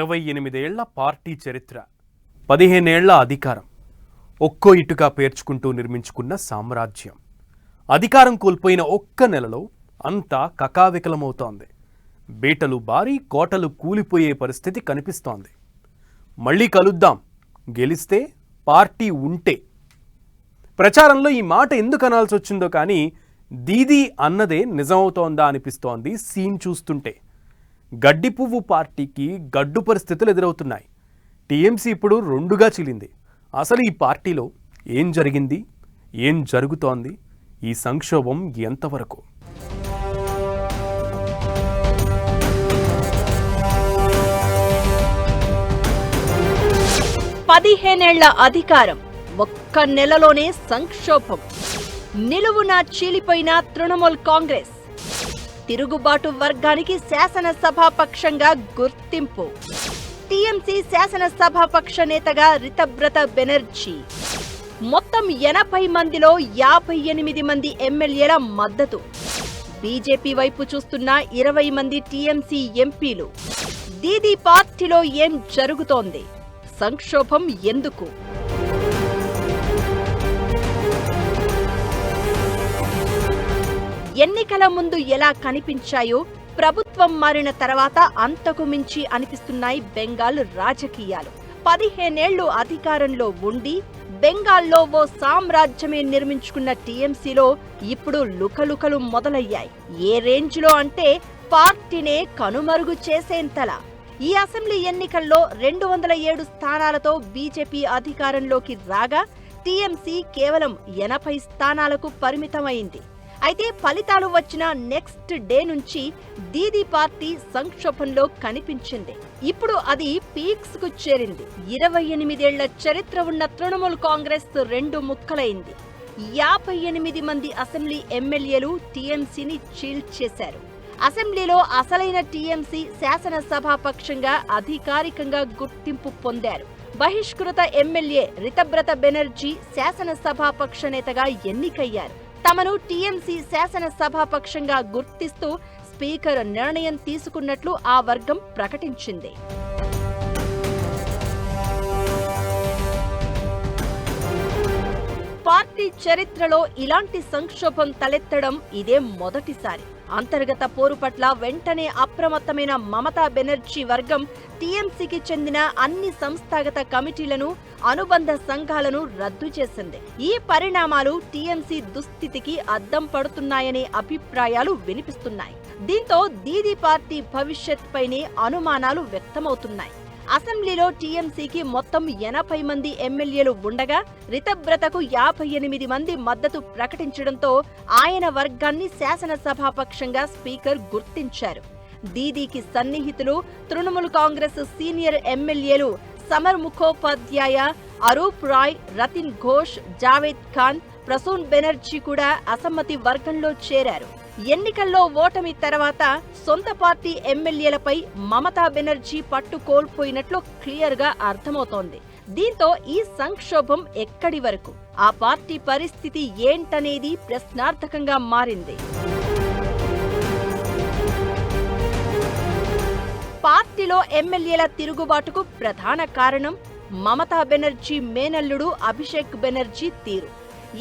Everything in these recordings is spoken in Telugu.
28 ఏళ్ల పార్టీ చరిత్ర, 15 ఏళ్ల అధికారం, ఒక్కో ఇటుగా పేర్చుకుంటూ నిర్మించుకున్న సామ్రాజ్యం. అధికారం కోల్పోయిన ఒక్క నెలలో అంతా కకావికలమవుతోంది. బీటలు బారి కోటలు కూలిపోయే పరిస్థితి కనిపిస్తోంది. మళ్ళీ కలుద్దాం, గెలిస్తే, పార్టీ ఉంటే. ప్రచారంలో ఈ మాట ఎందుకు అనాల్సి వచ్చిందో కానీ దీదీ అన్నదే నిజమవుతోందా అనిపిస్తోంది సీన్ చూస్తుంటే. గడ్డి పువ్వు పార్టీకి గడ్డు పరిస్థితులు ఎదురవుతున్నాయి. టీఎంసీ ఇప్పుడు రెండుగా చీలింది. అసలు ఈ పార్టీలో ఏం జరిగింది, ఏం జరుగుతోంది, ఈ సంక్షోభం ఎంతవరకు? పదిహేనేళ్ల అధికారం, ఒక్క నెలలోనే సంక్షోభం. నిలువున చీలిపోయిన తృణమూల్ కాంగ్రెస్, తిరుగుబాటు వర్గానికి శాసనసభాపక్షంగా గుర్తింపు. టీఎంసీ శాసనసభాపక్ష నేతగా రితబ్రత బెనర్జీ. మొత్తం 80 మందిలో 58 మంది ఎమ్మెల్యేల మద్దతు. బీజేపీ వైపు చూస్తున్న 20 మంది టీఎంసీ ఎంపీలు. దీదీ పార్టీలో ఏం జరుగుతోంది? సంక్షోభం ఎందుకు? ఎన్నికల ముందు ఎలా కనిపించాయో ప్రభుత్వం మారిన తర్వాత అంతకు మించి అనిపిస్తున్నాయి బెంగాల్ రాజకీయాలు. 15 ఏళ్లు అధికారంలో ఉండి బెంగాల్లో ఓ సామ్రాజ్యమే నిర్మించుకున్న టీఎంసీలో ఇప్పుడు లుకలుకలు మొదలయ్యాయి. ఏ రేంజ్లో అంటే పార్టీనే కనుమరుగు చేసేంతలా. ఈ అసెంబ్లీ ఎన్నికల్లో 207 స్థానాలతో బీజేపీ అధికారంలోకి రాగా టీఎంసీ కేవలం 80 స్థానాలకు పరిమితమైంది. అయితే ఫలితాలు వచ్చిన నెక్స్ట్ డే నుంచి దీదీ పార్టీ సంక్షోభంలో కనిపించింది. ఇప్పుడు అది పీక్స్ కు చేరింది. 28 ఏళ్ల చరిత్ర ఉన్న తృణమూల్ కాంగ్రెస్ రెండు ముక్కలైంది. 58 మంది అసెంబ్లీ ఎమ్మెల్యేలు టీఎంసీని చీల్చేశారు. అసెంబ్లీలో అసలైన టీఎంసీ శాసనసభాపక్షంగా అధికారికంగా గుర్తింపు పొందారు. బహిష్కృత ఎమ్మెల్యే రితబ్రత బెనర్జీ శాసనసభాపక్ష నేతగా ఎన్నికయ్యారు. తమను టీఎంసీ శాసనసభాపక్షంగా గుర్తిస్తూ స్పీకర్ నిర్ణయం తీసుకున్నట్లు ఆ వర్గం ప్రకటించింది. పార్టీ చరిత్రలో ఇలాంటి సంక్షోభం తలెత్తడం ఇదే మొదటిసారి. అంతర్గత పోరు పట్ల వెంటనే అప్రమత్తమైన మమతా బెనర్జీ వర్గం టీఎంసీకి చెందిన అన్ని సంస్థాగత కమిటీలను, అనుబంధ సంఘాలను రద్దు చేసింది. ఈ పరిణామాలు టీఎంసీ దుస్థితికి అద్దం పడుతున్నాయనే అభిప్రాయాలు వినిపిస్తున్నాయి. దీంతో దీదీ పార్టీ భవిష్యత్పైనే అనుమానాలు వ్యక్తమవుతున్నాయి. అసెంబ్లీలో టీఎంసీకి మొత్తం 80 మంది ఎమ్మెల్యేలు ఉండగా రితబ్రతకు 58 మంది మద్దతు ప్రకటించడంతో ఆయన వర్గాన్ని శాసనసభాపక్షంగా స్పీకర్ గుర్తించారు. దీదీకి సన్నిహితులు తృణమూల్ కాంగ్రెస్ సీనియర్ ఎమ్మెల్యేలు సమర్ ముఖోపాధ్యాయ, అరూప్ రాయ్, రతిన్ ఘోష్, జావేద్ ఖాన్, ప్రసూన్ బెనర్జీ కూడా అసమ్మతి వర్గంలో చేరారు. ఎన్నికల్లో ఓటమి తర్వాత సొంత పార్టీ ఎమ్మెల్యేలపై మమతా బెనర్జీ పట్టు కోల్పోయినట్లు క్లియర్ గా అర్థమవుతోంది. దీంతో ఈ సంక్షోభం ఎక్కడి వరకు, ఆ పార్టీ పరిస్థితి ఏంటనేది ప్రశ్నార్థకంగా మారింది. పార్టీలో ఎమ్మెల్యేల తిరుగుబాటుకు ప్రధాన కారణం మమతా బెనర్జీ మేనల్లుడు అభిషేక్ బెనర్జీ తీరు.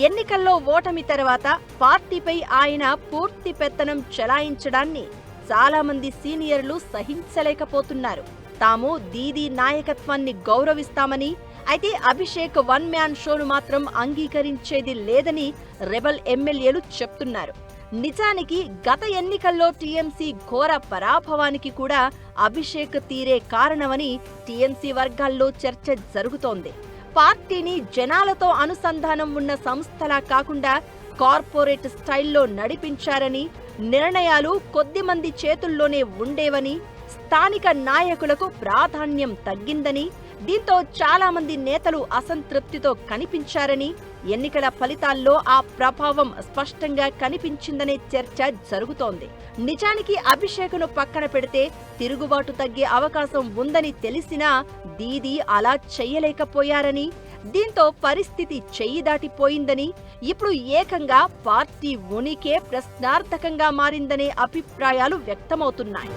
ఎన్నికల్లో ఓటమి తర్వాత పార్టీపై ఆయన పూర్తి పెత్తనం చెలాయించడాన్ని చాలా మంది సీనియర్లు సహించలేకపోతున్నారు. తాము దీదీ నాయకత్వాన్ని గౌరవిస్తామని, అయితే అభిషేక్ వన్ మ్యాన్ షోను మాత్రం అంగీకరించేది లేదని రెబల్ ఎమ్మెల్యేలు చెప్తున్నారు. నిజానికి గత ఎన్నికల్లో టీఎంసీ ఘోర పరాభవానికి కూడా అభిషేక్ తీరే కారణమని టీఎంసీ వర్గాల్లో చర్చ జరుగుతోంది. పార్టీని జనాలతో అనుసంధానం ఉన్న సంస్థలా కాకుండా కార్పొరేట్ స్టైల్లో నడిపించారని, నిర్ణయాలు కొద్ది మంది చేతుల్లోనే ఉండేవని, స్థానిక నాయకులకు ప్రాధాన్యం తగ్గిందని, దీంతో చాలా మంది నేతలు అసంతృప్తితో కనిపించారని, ఎన్నికల ఫలితాల్లో ఆ ప్రభావం స్పష్టంగా కనిపించిందనే చర్చ జరుగుతోంది. నిజానికి అభిషేక్ను పక్కన పెడితే తిరుగుబాటు తగ్గే అవకాశం ఉందని తెలిసినా దీదీ అలా చెయ్యలేకపోయారని, దీంతో పరిస్థితి చెయ్యి దాటిపోయిందని, ఇప్పుడు ఏకంగా పార్టీ ఉనికే ప్రశ్నార్థకంగా మారిందనే అభిప్రాయాలు వ్యక్తమవుతున్నాయి.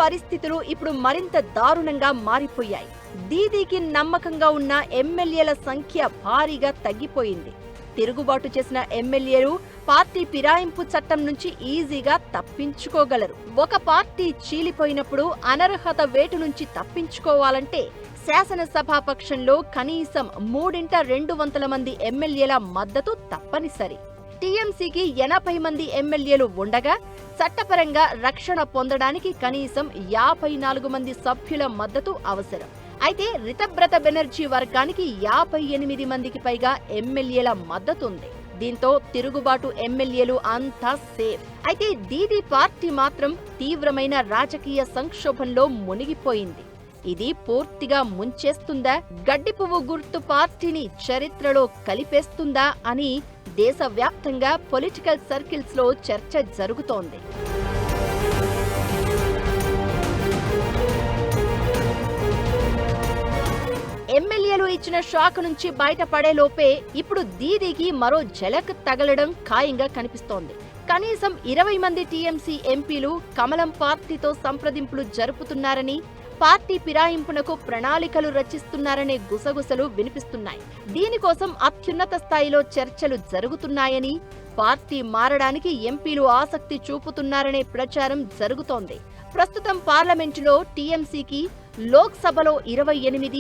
పరిస్థితులు ఇప్పుడు మరింత దారుణంగా మారిపోయాయి. దీదీకి నమ్మకంగా ఉన్న ఎమ్మెల్యేల సంఖ్య భారీగా తగ్గిపోయింది. తిరుగుబాటు చేసిన ఎమ్మెల్యేలు పార్టీ ఫిరాయింపు చట్టం నుంచి ఈజీగా తప్పించుకోగలరు. ఒక పార్టీ చీలిపోయినప్పుడు అనర్హత వేటు నుంచి తప్పించుకోవాలంటే శాసనసభాపక్షంలో కనీసం 3/2 మంది ఎమ్మెల్యేల మద్దతు తప్పనిసరి. టీఎంసీకి 80 మంది ఎమ్మెల్యేలు ఉండగా చట్టపరంగా రక్షణ పొందడానికి కనీసం 54 మంది సభ్యుల మద్దతు అవసరం. అయితే రితబ్రత బెనర్జీ వర్గానికి 58 మందికి పైగా ఎమ్మెల్యేల మద్దతు ఉంది. దీంతో తిరుగుబాటు ఎమ్మెల్యేలు అంతా సేఫ్. అయితే దీదీ పార్టీ మాత్రం తీవ్రమైన రాజకీయ సంక్షోభంలో మునిగిపోయింది. ఇది పూర్తిగా ముంచేస్తుందా, గడ్డిపువ్వు గుర్తు పార్టీని చరిత్రలో కలిపేస్తుందా అని దేశవ్యాప్తంగా పొలిటికల్ సర్కిల్స్ లో చర్చ జరుగుతోంది. ఎమ్మెల్యేలు ఇచ్చిన షాక్ నుంచి బయటపడేలోపే ఇప్పుడు దీదీకి మరో ఝలక్ తగలడం ఖాయంగా కనిపిస్తోంది. కనీసం 20 మంది టీఎంసీ ఎంపీలు కమలం పార్టీతో సంప్రదింపులు జరుపుతున్నారని, పార్టీ ఫిరాయింపునకు ప్రణాళికలు రచిస్తున్నారనే గుసగుసలు వినిపిస్తున్నాయి. దీనికోసం అత్యున్నత స్థాయిలో చర్చలు జరుగుతున్నాయని, పార్టీ మారడానికి ఎంపీలు ఆసక్తి చూపుతున్నారనే ప్రచారం జరుగుతోంది. ప్రస్తుతం పార్లమెంటులో టీఎంసీకి లోక్సభలో 28,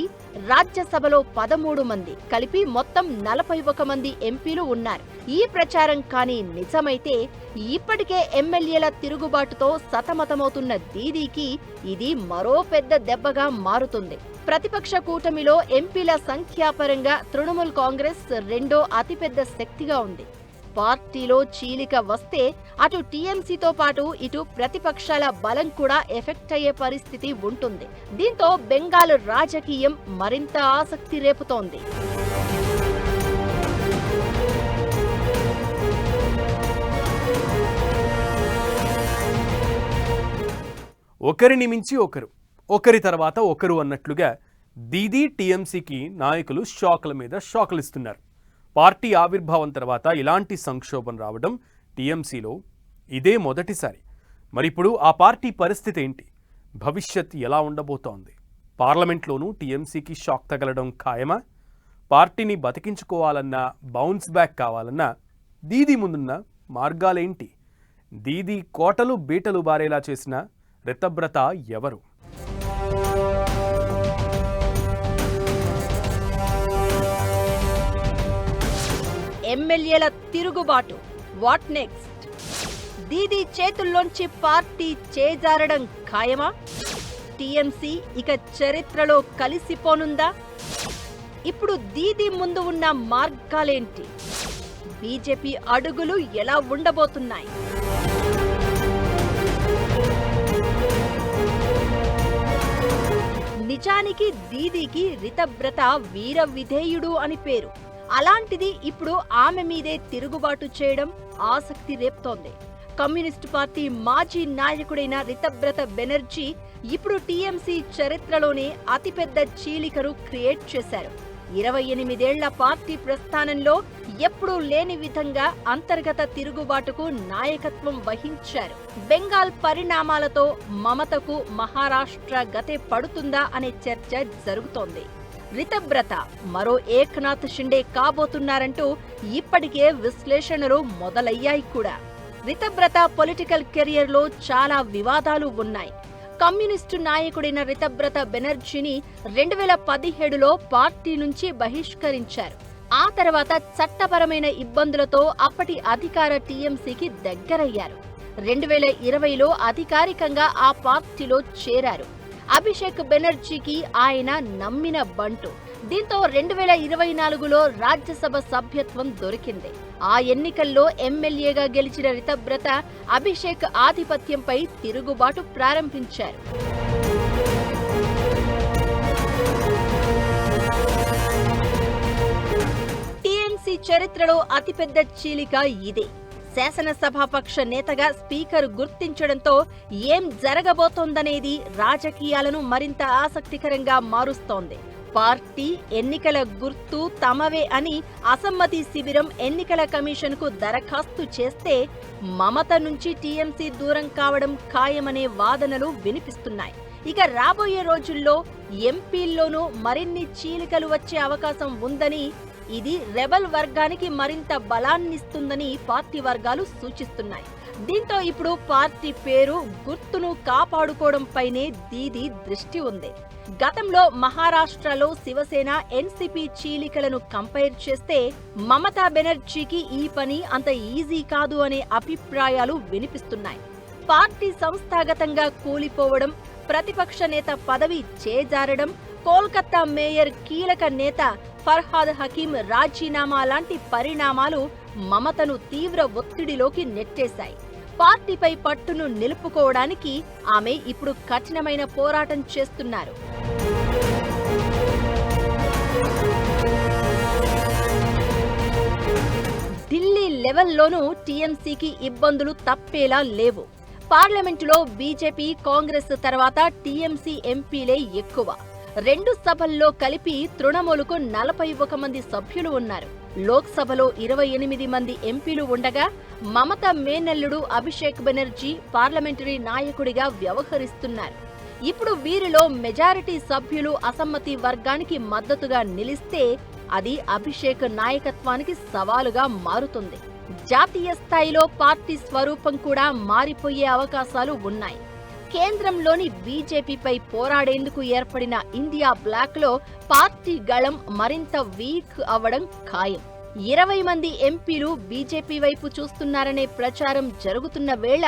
రాజ్యసభలో 13 మంది కలిపి మొత్తం 41 మంది ఎంపీలు ఉన్నారు. ఈ ప్రచారం కానీ నిజమైతే ఇప్పటికే ఎమ్మెల్యేల తిరుగుబాటుతో సతమతమవుతున్న దీదీకి ఇది మరో పెద్ద దెబ్బగా మారుతుంది. ప్రతిపక్ష కూటమిలో ఎంపీల సంఖ్యాపరంగా తృణమూల్ కాంగ్రెస్ రెండో అతిపెద్ద శక్తిగా ఉంది. పార్టీలో చీలిక వస్తే అటు టీఎంసీతో పాటు ఇటు ప్రతిపక్షాల బలం కూడా ఎఫెక్ట్ అయ్యే పరిస్థితి ఉంటుంది. దీంతో బెంగాల్ రాజకీయం మరింత ఆసక్తి రేపుతోంది. ఒకరిని మించి ఒకరు, ఒకరి తర్వాత ఒకరు అన్నట్లుగా దీదీ టీఎంసీకి నాయకులు షాకుల మీద షాకులు ఇస్తున్నారు. పార్టీ ఆవిర్భావం తర్వాత ఇలాంటి సంక్షోభం రావడం టీఎంసీలో ఇదే మొదటిసారి. మరిప్పుడు ఆ పార్టీ పరిస్థితి ఏంటి? భవిష్యత్ ఎలా ఉండబోతోంది? పార్లమెంట్లోనూ టీఎంసీకి షాక్ తగలడం ఖాయమా? పార్టీని బతికించుకోవాలన్నా, బౌన్స్ బ్యాక్ కావాలన్నా దీదీ ముందున్న మార్గాలేంటి? దీదీ కోటలు బీటలు బారేలా చేసిన రితబ్రత ఎవరు? ఎమ్మెల్యేల తిరుగుబాటు, వాట్ నెక్స్ట్? దీదీ చేతుల్లోంచి పార్టీ చేజారడం ఖాయమా? టీఎంసీ ఇక చరిత్రలో కలిసిపోనుందా? ఇప్పుడు దీదీ ముందు ఉన్న మార్గాలేంటి? బీజేపీ అడుగులు ఎలా ఉండబోతున్నాయి? నిజానికి దీదీకి రితబ్రత వీర విధేయుడు అని పేరు. అలాంటిది ఇప్పుడు ఆమె మీదే తిరుగుబాటు చేయడం ఆసక్తి రేపుతోంది. కమ్యూనిస్టు పార్టీ మాజీ నాయకుడైన రితబ్రత బెనర్జీ ఇప్పుడు టీఎంసీ చరిత్రలోనే అతిపెద్ద చీలికను క్రియేట్ చేశారు. 28 ఏళ్ల పార్టీ ప్రస్థానంలో ఎప్పుడూ లేని విధంగా అంతర్గత తిరుగుబాటుకు నాయకత్వం వహించారు. బెంగాల్ పరిణామాలతో మమతకు మహారాష్ట్ర గతే పడుతుందా అనే చర్చ జరుగుతోంది. రితబ్రత మరో ఏక్నాథ్ షిండే కాబోతున్నారంటూ ఇప్పటికే విశ్లేషణలు మొదలయ్యాయి కూడా. రితబ్రత పొలిటికల్ కెరియర్లో చాలా వివాదాలు ఉన్నాయి. కమ్యూనిస్టు నాయకుడైన రితబ్రత బెనర్జీని 2017లో పార్టీ నుంచి బహిష్కరించారు. ఆ తర్వాత చట్టపరమైన ఇబ్బందులతో అప్పటి అధికార టీఎంసీకి దగ్గరయ్యారు. 2020లో అధికారికంగా ఆ పార్టీలో చేరారు. అభిషేక్ బెనర్జీకి ఆయన నమ్మిన బంటు. దీంతో 2024లో రాజ్యసభ సభ్యత్వం దొరికింది. ఆ ఎన్నికల్లో ఎమ్మెల్యేగా గెలిచిన రితబ్రత అభిషేక్ ఆధిపత్యంపై తిరుగుబాటు ప్రారంభించారు. టీఎంసీ చరిత్రలో అతిపెద్ద చీలిక ఇదే. శాసనసభాపక్ష నేతగా స్పీకర్ గుర్తించడంతో ఏం జరగబోతోందనేది రాజకీయాలను మరింత ఆసక్తికరంగా మారుస్తోంది. పార్టీ ఎన్నికల గుర్తు తమవే అని అసమ్మతి శిబిరం ఎన్నికల కమిషన్కు దరఖాస్తు చేస్తే మమత నుంచి టీఎంసీ దూరం కావడం ఖాయమనే వాదనలు వినిపిస్తున్నాయి. ఇక రాబోయే రోజుల్లో ఎంపీల్లోనూ మరిన్ని చీలికలు వచ్చే అవకాశం ఉందని, ఇది రెబల్ వర్గానికి మరింత బలాన్నిస్తుందని పార్టీ వర్గాలు సూచిస్తున్నాయి. దీంతో ఇప్పుడు పార్టీ పేరు గుర్తును కాపాడుకోవడంపైనే దీది దృష్టి ఉంది. గతంలో మహారాష్ట్రలో శివసేన ఎన్సీపీ చీలికలను కంపేర్ చేస్తే మమతా బెనర్జీకి ఈ పని అంత ఈజీ కాదు అనే అభిప్రాయాలు వినిపిస్తున్నాయి. పార్టీ సంస్థాగతంగా కూలిపోవడం, ప్రతిపక్ష నేత పదవి చేజారడం, కోల్కతా మేయర్ కీలక నేత ఫర్హాద్ హకీం రాజీనామా లాంటి పరిణామాలు మమతను తీవ్ర ఒత్తిడిలోకి నెట్టేశాయి. పార్టీపై పట్టును నిలుపుకోవడానికి ఆమె ఇప్పుడు కఠినమైన పోరాటం చేస్తున్నారు. ఢిల్లీ లెవెల్లోనూ టీఎంసీకి ఇబ్బందులు తప్పేలా లేవు. పార్లమెంటులో బీజేపీ, కాంగ్రెస్ తర్వాత టీఎంసీ ఎంపీలే ఎక్కువ. 2 సభల్లో కలిపి తృణమూలుకు 41 మంది సభ్యులు ఉన్నారు. లోక్సభలో 28 మంది ఎంపీలు ఉండగా మమతా మేనల్లుడు అభిషేక్ బెనర్జీ పార్లమెంటరీ నాయకుడిగా వ్యవహరిస్తున్నారు. ఇప్పుడు వీరిలో మెజారిటీ సభ్యులు అసమ్మతి వర్గానికి మద్దతుగా నిలిస్తే అది అభిషేక్ నాయకత్వానికి సవాలుగా మారుతుంది. జాతీయ స్థాయిలో పార్టీ స్వరూపం కూడా మారిపోయే అవకాశాలు ఉన్నాయి. కేంద్రంలోని బీజేపీపై పోరాడేందుకు ఏర్పడిన ఇండియా బ్లాక్లో పార్టీ గళం మరింత వీక్ అవ్వడం ఖాయం. 20 మంది ఎంపీలు బీజేపీ వైపు చూస్తున్నారనే ప్రచారం జరుగుతున్న వేళ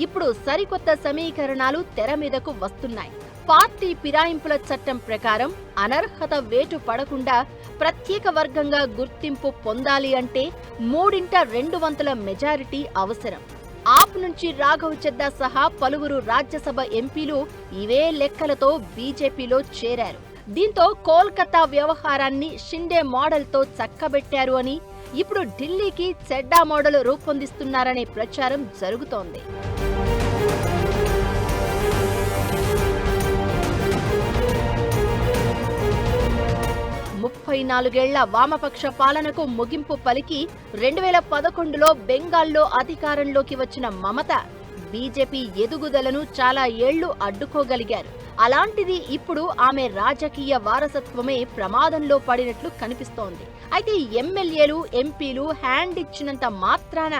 ఇప్పుడు సరికొత్త సమీకరణాలు తెర మీదకు వస్తున్నాయి. పార్టీ ఫిరాయింపుల చట్టం ప్రకారం అనర్హత వేటు పడకుండా ప్రత్యేక వర్గంగా గుర్తింపు పొందాలి అంటే 3/2 మెజారిటీ అవసరం. ఆప్ నుంచి రాఘవ్ చెద్దా సహా పలువురు రాజ్యసభ ఎంపీలు ఇవే లెక్కలతో బీజేపీలో చేరారు. దీంతో కోల్కతా వ్యవహారాన్ని షిండే మోడల్తో చక్కబెట్టారు అని, ఇప్పుడు ఢిల్లీకి చెడ్డా మోడల్ రూపొందిస్తున్నారనే ప్రచారం జరుగుతోంది. 34 ఏళ్ల వామపక్ష పాలనకు ముగింపు పలికి 2011లో బెంగాల్లో అధికారంలోకి వచ్చిన మమత బీజేపీ ఎదుగుదలను చాలా ఏళ్లు అడ్డుకోగలిగారు. అలాంటిది ఇప్పుడు ఆమె రాజకీయ వారసత్వమే ప్రమాదంలో పడినట్లు కనిపిస్తోంది. అయితే ఎమ్మెల్యేలు, ఎంపీలు హ్యాండ్ ఇచ్చినంత మాత్రాన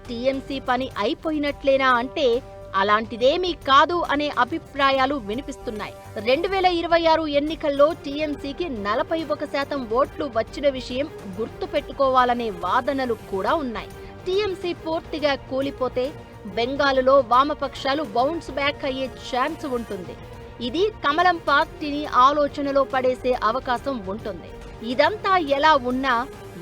టీఎంసీ పని అయిపోయినట్లేనా అంటే అలాంటిదేమీ కాదు అనే అభిప్రాయాలు వినిపిస్తున్నాయి. 2026 ఎన్నికల్లో టీఎంసీకి 41% ఓట్లు వచ్చిన విషయం గుర్తు పెట్టుకోవాలనే వాదనలు కూడా ఉన్నాయి. టీఎంసీ పూర్తిగా కూలిపోతే బెంగాలులో వామపక్షాలు బౌన్స్ బ్యాక్ అయ్యే ఛాన్స్ ఉంటుంది. ఇది కమలం పార్టీని ఆలోచనలో పడేసే అవకాశం ఉంటుంది. ఇదంతా ఎలా ఉన్నా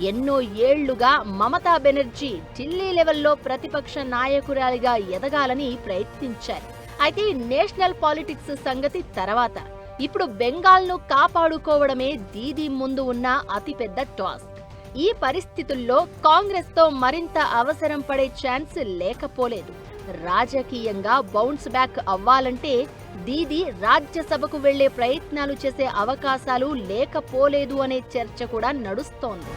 ఎన్నో ఏళ్లుగా మమతా బెనర్జీ ఢిల్లీ లెవెల్లో ప్రతిపక్ష నాయకురాలిగా ఎదగాలని ప్రయత్నించారు. అయితే నేషనల్ పాలిటిక్స్ సంగతి తర్వాత, ఇప్పుడు బెంగాల్ను కాపాడుకోవడమే దీదీ ముందు ఉన్న అతిపెద్ద టాస్క్. ఈ పరిస్థితుల్లో కాంగ్రెస్తో మరింత అవసరం పడే ఛాన్స్ లేకపోలేదు. రాజకీయంగా బౌన్స్ బ్యాక్ అవ్వాలంటే దీదీ రాజ్యసభకు వెళ్లే ప్రయత్నాలు చేసే అవకాశాలు లేకపోలేదు అనే చర్చ కూడా నడుస్తోంది.